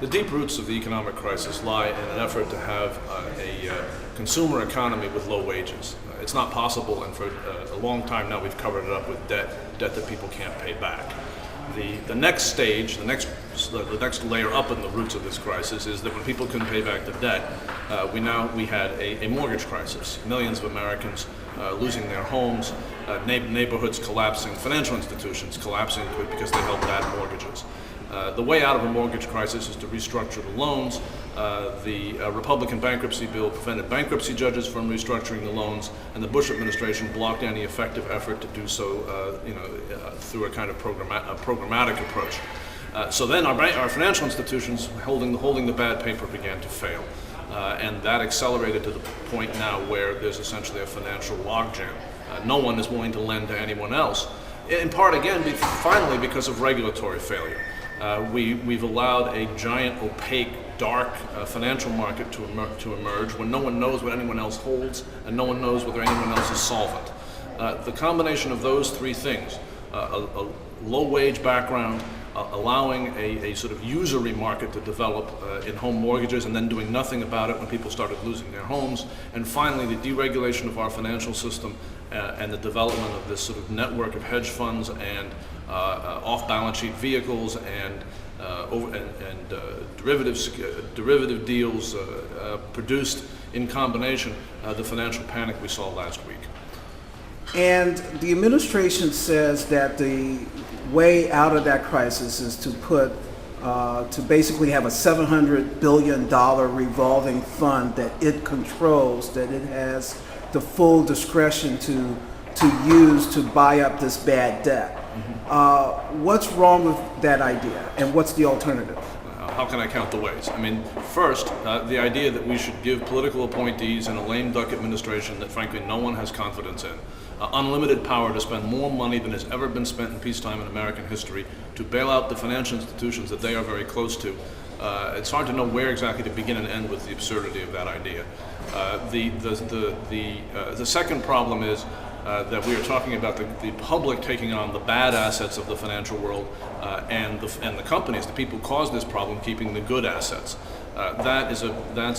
The deep roots of the economic crisis lie in an effort to have a consumer economy with low wages. It's not possible, and for a long time now we've covered it up with debt that people can't pay back. The next stage, the next layer up in the roots of this crisis is that when people couldn't pay back the debt, we had a mortgage crisis. Millions of Americans losing their homes, neighborhoods collapsing, financial institutions collapsing because they held bad mortgages. The way out of a mortgage crisis is to restructure the loans. The Republican bankruptcy bill prevented bankruptcy judges from restructuring the loans, and the Bush administration blocked any effective effort to do so through a kind of programmatic approach. So then our financial institutions holding the bad paper began to fail. And that accelerated to the point now where there's essentially a financial logjam. No one is willing to lend to anyone else, in part, again, finally because of regulatory failure. We've allowed a giant, opaque, dark financial market to emerge when no one knows what anyone else holds and no one knows whether anyone else is solvent. The combination of those three things, a low-wage background, allowing a sort of usury market to develop in home mortgages and then doing nothing about it when people started losing their homes, and finally the deregulation of our financial system and the development of this sort of network of hedge funds and off-balance sheet vehicles and derivative deals produced in combination the financial panic we saw last week. And the administration says that the way out of that crisis is to basically have a $700 billion revolving fund that it controls, that it has the full discretion to use to buy up this bad debt. Mm-hmm. What's wrong with that idea, and what's the alternative? How can I count the ways? I mean, first, the idea that we should give political appointees in a lame duck administration that frankly no one has confidence in unlimited power to spend more money than has ever been spent in peacetime in American history to bail out the financial institutions that they are very close to. It's hard to know where exactly to begin and end with the absurdity of that idea. The second problem is that we are talking about the public taking on the bad assets of the financial world and the companies, the people who caused this problem, keeping the good assets. That's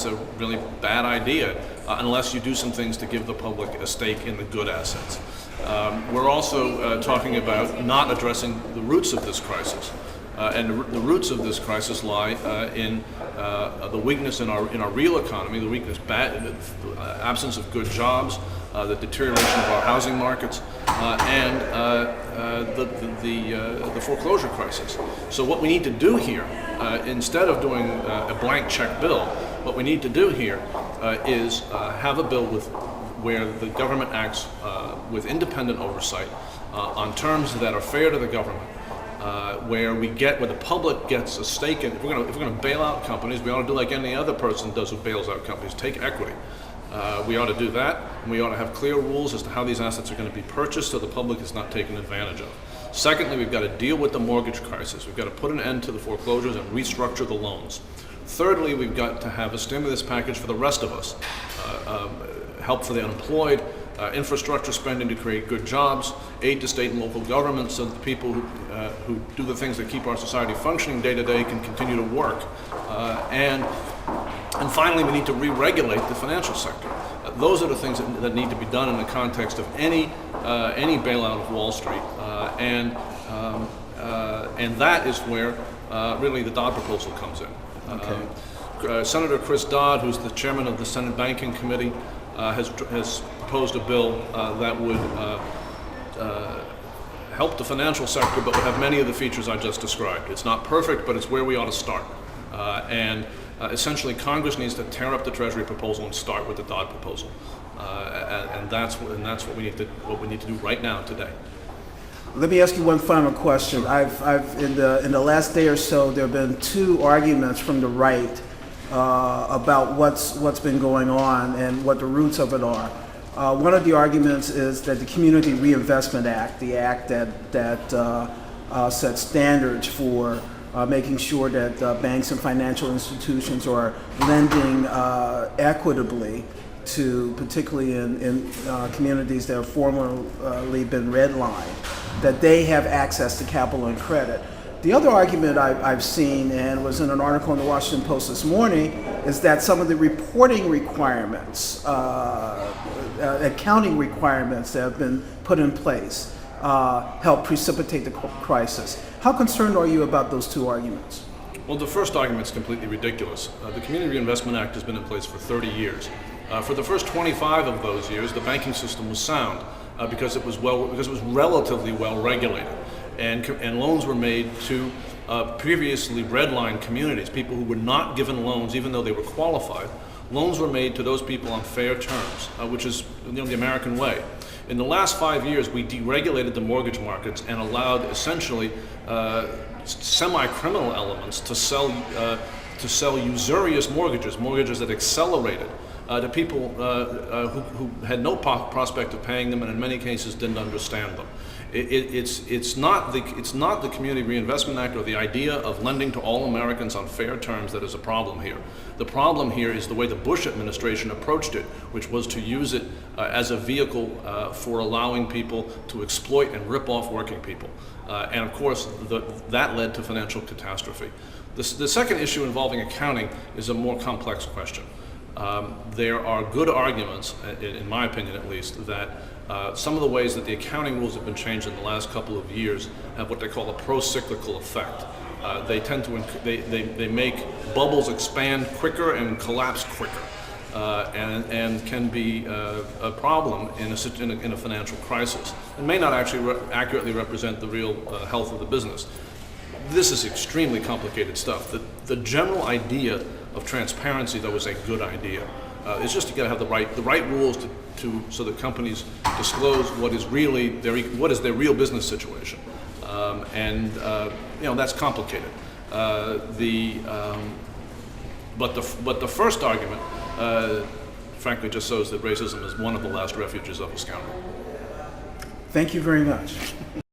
a really bad idea unless you do some things to give the public a stake in the good assets. We're also talking about not addressing the roots of this crisis. And the roots of this crisis lie in the weakness in our real economy, the absence of good jobs, the deterioration of our housing markets, and the foreclosure crisis. So what we need to do here, instead of doing a blank check bill, what we need to do here is have a bill where the government acts with independent oversight on terms that are fair to the government. Where the public gets a stake in. If we're going to bail out companies, we ought to do like any other person does who bails out companies, take equity. We ought to do that, and we ought to have clear rules as to how these assets are going to be purchased so the public is not taken advantage of. Secondly, we've got to deal with the mortgage crisis. We've got to put an end to the foreclosures and restructure the loans. Thirdly, we've got to have a stimulus package for the rest of us, help for the unemployed, infrastructure spending to create good jobs, aid to state and local governments so that the people who do the things that keep our society functioning day to day can continue to work. And finally, we need to re-regulate the financial sector. Those are the things that need to be done in the context of any bailout of Wall Street. And that is where really the Dodd proposal comes in. Okay. Senator Chris Dodd, who's the chairman of the Senate Banking Committee, has proposed a bill that would help the financial sector, but would have many of the features I just described. It's not perfect, but it's where we ought to start. Essentially, Congress needs to tear up the Treasury proposal and start with the Dodd proposal, and that's what we need to do right now, today. Let me ask you one final question. I've in the last day or so, there have been two arguments from the right about what's been going on and what the roots of it are. One of the arguments is that the Community Reinvestment Act, the act that sets standards for making sure that banks and financial institutions are lending equitably to, particularly in communities that have formerly been redlined, that they have access to capital and credit. The other argument I've seen, and was in an article in the Washington Post this morning, is that some of the reporting requirements, accounting requirements that have been put in place help precipitate the crisis. How concerned are you about those two arguments? Well, the first argument is completely ridiculous. The Community Reinvestment Act has been in place for 30 years. For the first 25 of those years, the banking system was sound because it was relatively well regulated, and loans were made to previously redlined communities, people who were not given loans even though they were qualified. Loans were made to those people on fair terms, which is the American way. In the last 5 years, we deregulated the mortgage markets and allowed essentially semi-criminal elements to sell usurious mortgages that accelerated to people who had no prospect of paying them, and in many cases didn't understand them. It's not the Community Reinvestment Act or the idea of lending to all Americans on fair terms that is a problem here. The problem here is the way the Bush administration approached it, which was to use it as a vehicle for allowing people to exploit and rip off working people. And of course, that led to financial catastrophe. The second issue involving accounting is a more complex question. There are good arguments, in my opinion at least, that some of the ways that the accounting rules have been changed in the last couple of years have what they call a pro-cyclical effect. They tend to they make bubbles expand quicker and collapse quicker, and can be a problem in a financial crisis, and may not actually accurately represent the real health of the business. This is extremely complicated stuff. The general idea of transparency, though, is a good idea. It's just you got to have the right rules so that companies disclose what is their real business situation, and that's complicated. But the first argument, frankly, just shows that racism is one of the last refuges of a scoundrel. Thank you very much.